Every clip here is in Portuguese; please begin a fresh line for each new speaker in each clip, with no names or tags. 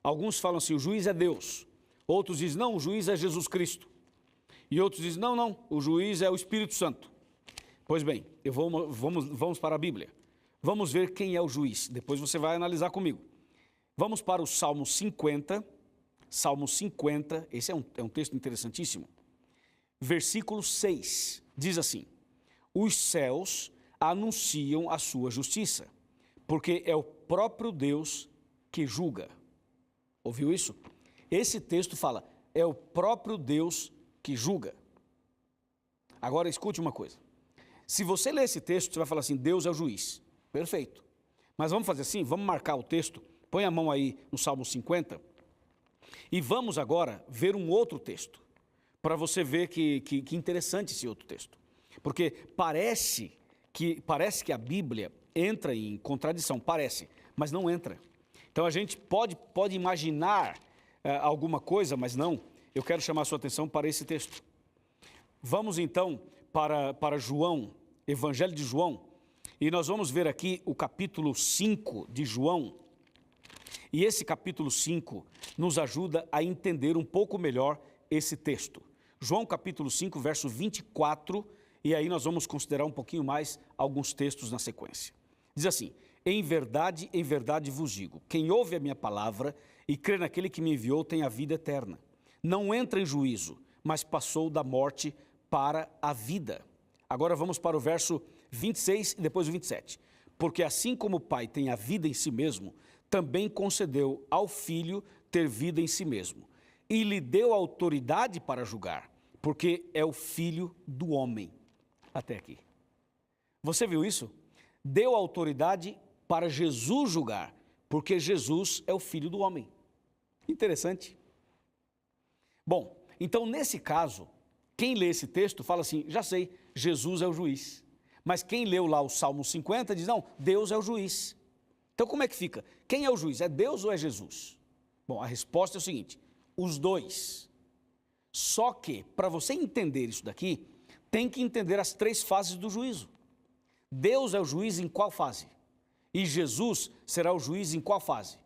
Alguns falam assim, o juiz é Deus. Outros dizem, não, o juiz é Jesus Cristo. E outros dizem, não, o juiz é o Espírito Santo. Pois bem, vamos para a Bíblia. Vamos ver quem é o juiz. Depois você vai analisar comigo. Vamos para o Salmo 50. Salmo 50, esse é um texto interessantíssimo. Versículo 6, diz assim, os céus anunciam a sua justiça, porque é o próprio Deus que julga. Ouviu isso? Esse texto fala, é o próprio Deus que julga. Agora escute uma coisa. Se você ler esse texto, você vai falar assim, Deus é o juiz. Perfeito. Mas vamos fazer assim, vamos marcar o texto, põe a mão aí no Salmo 50, e vamos agora ver um outro texto, para você ver que interessante esse outro texto. Porque parece que a Bíblia entra em contradição, parece, mas não entra. Então a gente pode imaginar alguma coisa, mas não. Eu quero chamar a sua atenção para esse texto. Vamos então para João, Evangelho de João, e nós vamos ver aqui o capítulo 5 de João. E esse capítulo 5 nos ajuda a entender um pouco melhor esse texto. João capítulo 5, verso 24, e aí nós vamos considerar um pouquinho mais alguns textos na sequência. Diz assim, em verdade vos digo, quem ouve a minha palavra e crê naquele que me enviou tem a vida eterna. Não entra em juízo, mas passou da morte para a vida. Agora vamos para o verso 26 e depois o 27. Porque assim como o Pai tem a vida em si mesmo, também concedeu ao Filho ter vida em si mesmo. E lhe deu autoridade para julgar, porque é o Filho do homem. Até aqui. Você viu isso? Deu autoridade para Jesus julgar, porque Jesus é o Filho do homem. Interessante. Bom, então nesse caso, quem lê esse texto fala assim, já sei, Jesus é o juiz. Mas quem leu lá o Salmo 50 diz, não, Deus é o juiz. Então como é que fica? Quem é o juiz? É Deus ou é Jesus? Bom, a resposta é o seguinte, os dois. Só que, para você entender isso daqui, tem que entender as três fases do juízo. Deus é o juiz em qual fase? E Jesus será o juiz em qual fase?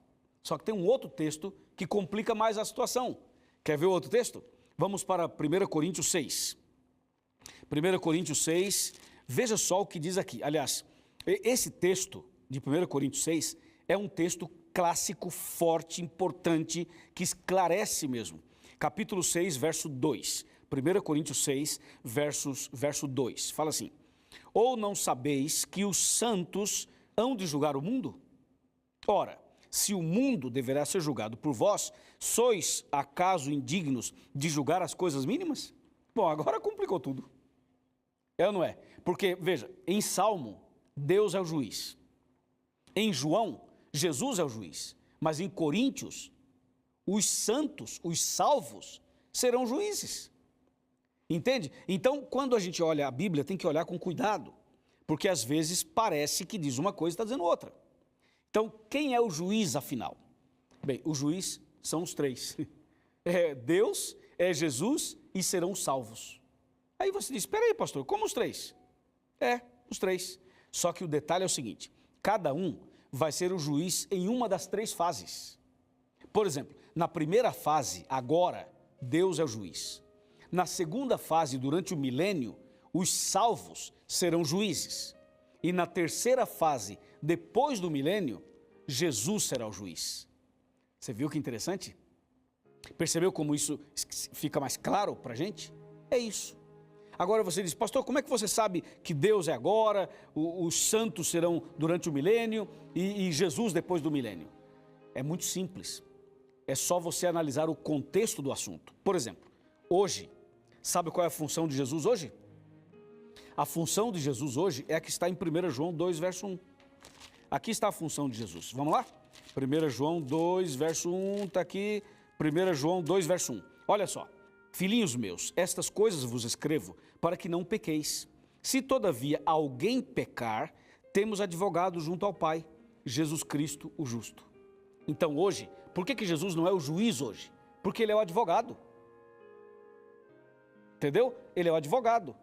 Só que tem um outro texto que complica mais a situação. Quer ver o outro texto? Vamos para 1 Coríntios 6. 1 Coríntios 6, veja só o que diz aqui. Aliás, esse texto de 1 Coríntios 6 é um texto clássico, forte, importante, que esclarece mesmo. Capítulo 6, verso 2. 1 Coríntios 6, verso 2. Fala assim, ou não sabeis que os santos hão de julgar o mundo? Ora, se o mundo deverá ser julgado por vós, sois acaso indignos de julgar as coisas mínimas? Bom, agora complicou tudo. É ou não é? Porque, veja, em Salmo, Deus é o juiz. Em João, Jesus é o juiz. Mas em Coríntios, os santos, os salvos, serão juízes. Entende? Então, quando a gente olha a Bíblia, tem que olhar com cuidado. Porque às vezes parece que diz uma coisa e está dizendo outra. Então, quem é o juiz, afinal? Bem, o juiz são os três. É Deus, é Jesus e serão salvos. Aí você diz, espera aí, pastor, como os três? É, os três. Só que o detalhe é o seguinte, cada um vai ser o juiz em uma das três fases. Por exemplo, na primeira fase, agora, Deus é o juiz. Na segunda fase, durante o milênio, os salvos serão juízes. E na terceira fase, depois do milênio, Jesus será o juiz. Você viu que interessante? Percebeu como isso fica mais claro para a gente? É isso. Agora você diz, pastor, como é que você sabe que Deus é agora, os santos serão durante o milênio e Jesus depois do milênio? É muito simples. É só você analisar o contexto do assunto. Por exemplo, hoje, sabe qual é a função de Jesus hoje? A função de Jesus hoje é a que está em 1 João 2, verso 1. Aqui está a função de Jesus. Vamos lá? 1 João 2, verso 1, está aqui. 1 João 2, verso 1. Olha só. Filhinhos meus, estas coisas vos escrevo para que não pequeis. Se todavia alguém pecar, temos advogado junto ao Pai, Jesus Cristo o justo. Então hoje, por que Jesus não é o juiz hoje? Porque ele é o advogado. Entendeu? Ele é o advogado.